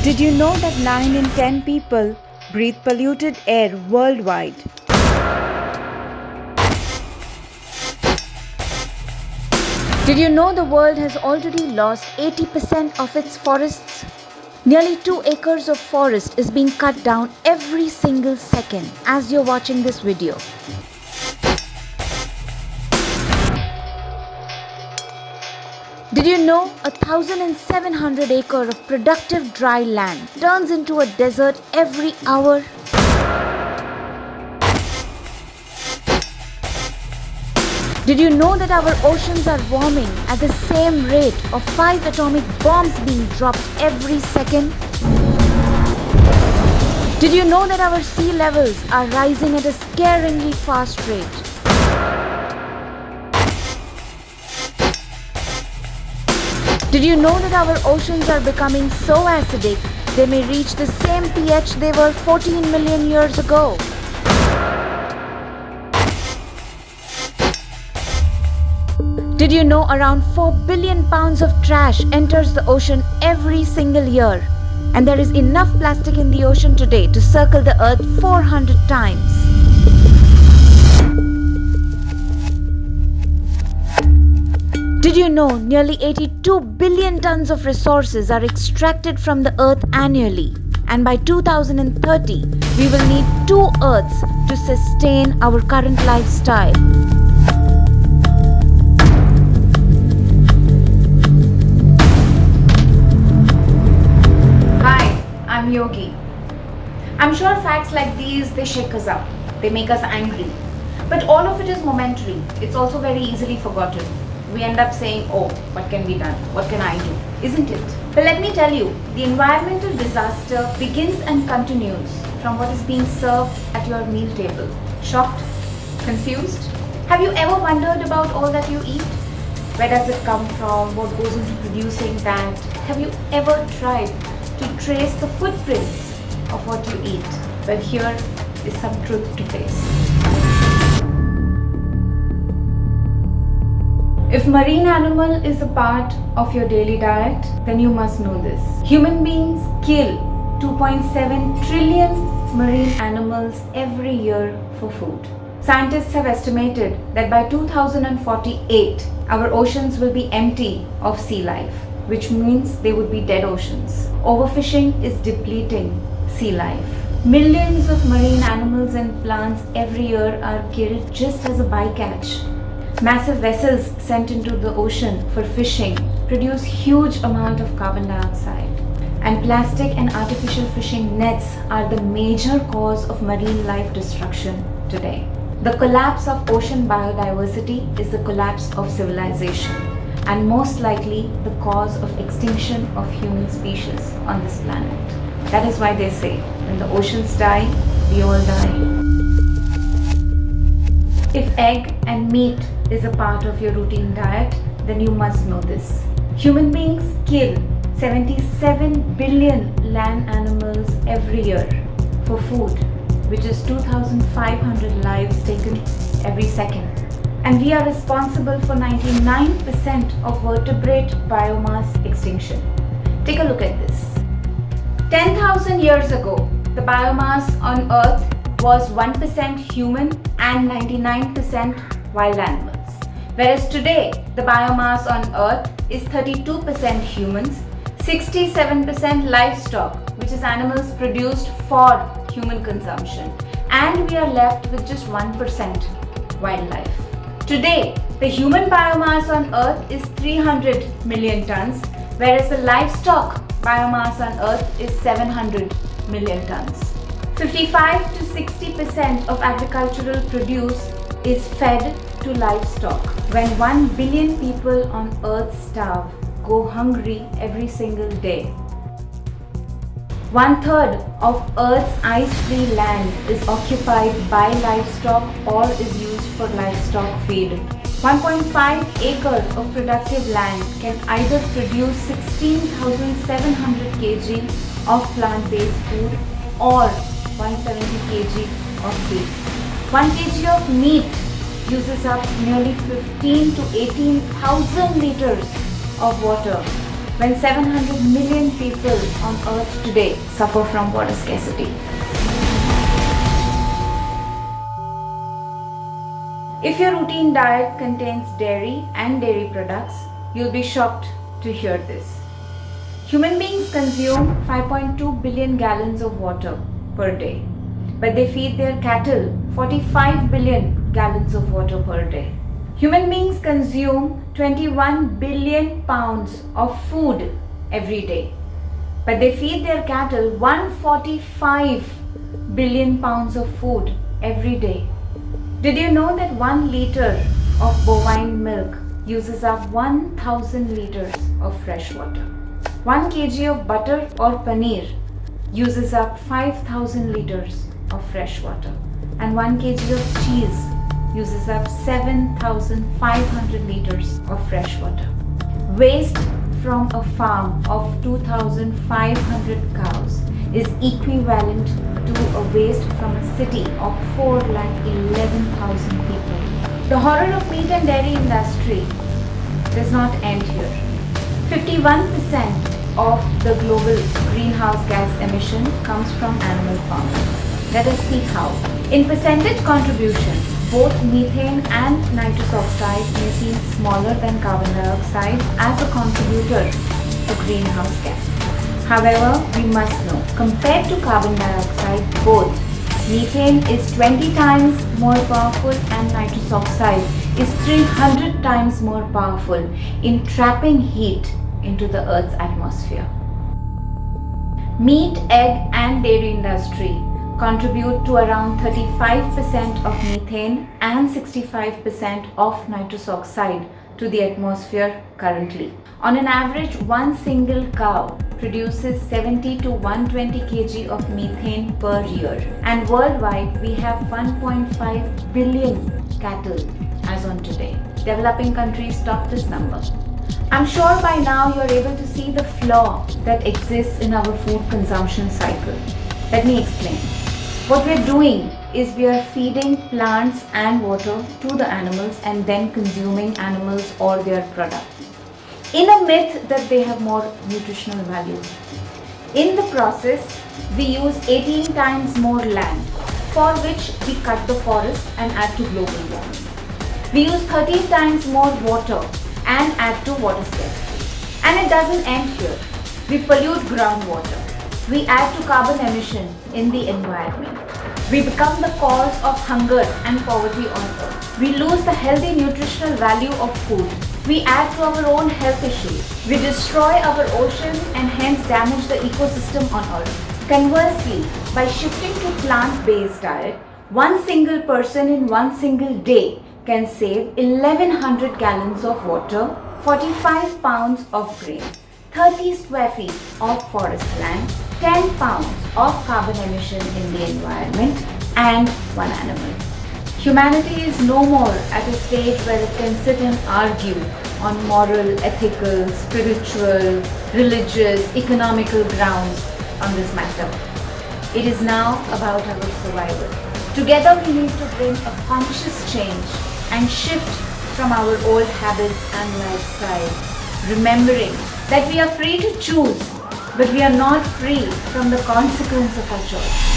Did you know that 9 in 10 people breathe polluted air worldwide? Did you know the world has already lost 80% of its forests? Nearly 2 acres of forest is being cut down every single second as you're watching this video. Did you know 1,700 acres of productive dry land turns into a desert every hour? Did you know that our oceans are warming at the same rate of 5 atomic bombs being dropped every second? Did you know that our sea levels are rising at a scarily fast rate? Did you know that our oceans are becoming so acidic they may reach the same pH they were 14 million years ago? Did you know around 4 billion pounds of trash enters the ocean every single year? And there is enough plastic in the ocean today to circle the earth 400 times. Did you know nearly 82 billion tons of resources are extracted from the earth annually? And by 2030, we will need 2 earths to sustain our current lifestyle. I'm Yogi. I'm sure facts like these, they shake us up. They make us angry. But all of it is momentary. It's also very easily forgotten. We end up saying, oh, what can be done? What can I do? Isn't it? But let me tell you, the environmental disaster begins and continues from what is being served at your meal table. Shocked? Confused? Have you ever wondered about all that you eat? Where does it come from? What goes into producing that? Have you ever tried to trace the footprints of what you eat? Well, here is some truth to face. If marine animal is a part of your daily diet, then you must know this. Human beings kill 2.7 trillion marine animals every year for food. Scientists have estimated that by 2048, our oceans will be empty of sea life, which means they would be dead oceans. Overfishing is depleting sea life. Millions of marine animals and plants every year are killed just as a bycatch. Massive vessels sent into the ocean for fishing produce huge amount of carbon dioxide. And plastic and artificial fishing nets are the major cause of marine life destruction today. The collapse of ocean biodiversity is the collapse of civilization, and most likely the cause of extinction of human species on this planet. That is why they say, when the oceans die, we all die. If egg and meat is a part of your routine diet, then you must know this. Human beings kill 77 billion land animals every year for food, which is 2,500 lives taken every second. And we are responsible for 99% of vertebrate biomass extinction. Take a look at this. 10,000 years ago, the biomass on Earth was 1% human and 99% wild animals. Whereas today, the biomass on Earth is 32% humans, 67% livestock, which is animals produced for human consumption, and we are left with just 1% wildlife. Today, the human biomass on Earth is 300 million tons, whereas the livestock biomass on Earth is 700 million tons. 55 to 60% of agricultural produce is fed to livestock. When 1 billion people on Earth starve, go hungry every single day. 1/3 of Earth's ice-free land is occupied by livestock or is used for livestock feed. 1.5 acres of productive land can either produce 16,700 kg of plant-based food or 170 kg of beef. 1 kg of meat uses up nearly 15 to 18,000 liters of water. when 700 million people on earth today suffer from water scarcity? If your routine diet contains dairy and dairy products, you'll be shocked to hear this. Human beings consume 5.2 billion gallons of water per day, but they feed their cattle 45 billion gallons of water per day. Human beings consume 21 billion pounds of food every day, but they feed their cattle 145 billion pounds of food every day. Did you know that 1 liter of bovine milk uses up 1000 liters of fresh water? 1 kg of butter or paneer uses up 5000 liters of fresh water, and 1 kg of cheese uses up 7500 liters of fresh water. Waste from a farm of 2500 cows is equivalent to a waste from a city of 4,11,000 people. The horror of meat and dairy industry does not end here. 51% of the global greenhouse gas emission comes from animal farming. Let us see how. In percentage contribution, both methane and nitrous oxide may seem smaller than carbon dioxide as a contributor to greenhouse gas. However, we must know, compared to carbon dioxide, both methane is 20 times more powerful and nitrous oxide is 300 times more powerful in trapping heat into the Earth's atmosphere. Meat, egg and dairy industry contribute to around 35% of methane and 65% of nitrous oxide to the atmosphere currently. On an average, one single cow produces 70 to 120 kg of methane per year, and worldwide we have 1.5 billion cattle as on today. Developing countries top this number. I'm sure by now you're able to see the flaw that exists in our food consumption cycle. Let me explain. What we're doing is we are feeding plants and water to the animals and then consuming animals or their products, in a myth that they have more nutritional value. In the process, we use 18 times more land, for which we cut the forest and add to global warming. We use 13 times more water and add to water scarcity. And it doesn't end here. We pollute groundwater. We add to carbon emission in the environment. We become the cause of hunger and poverty on earth. We lose the healthy nutritional value of food. We add to our own health issues. We destroy our oceans and hence damage the ecosystem on earth. Conversely, by shifting to plant-based diet, one single person in one single day can save 1100 gallons of water, 45 pounds of grain, 30 square feet of forest land, 10 pounds of carbon emission in the environment, and one animal. Humanity is no more at a stage where it can sit and argue on moral, ethical, spiritual, religious, economical grounds on this matter. It is now about our survival. Together we need to bring a conscious change and shift from our old habits and lifestyle, remembering that we are free to choose, but we are not free from the consequence of our choice.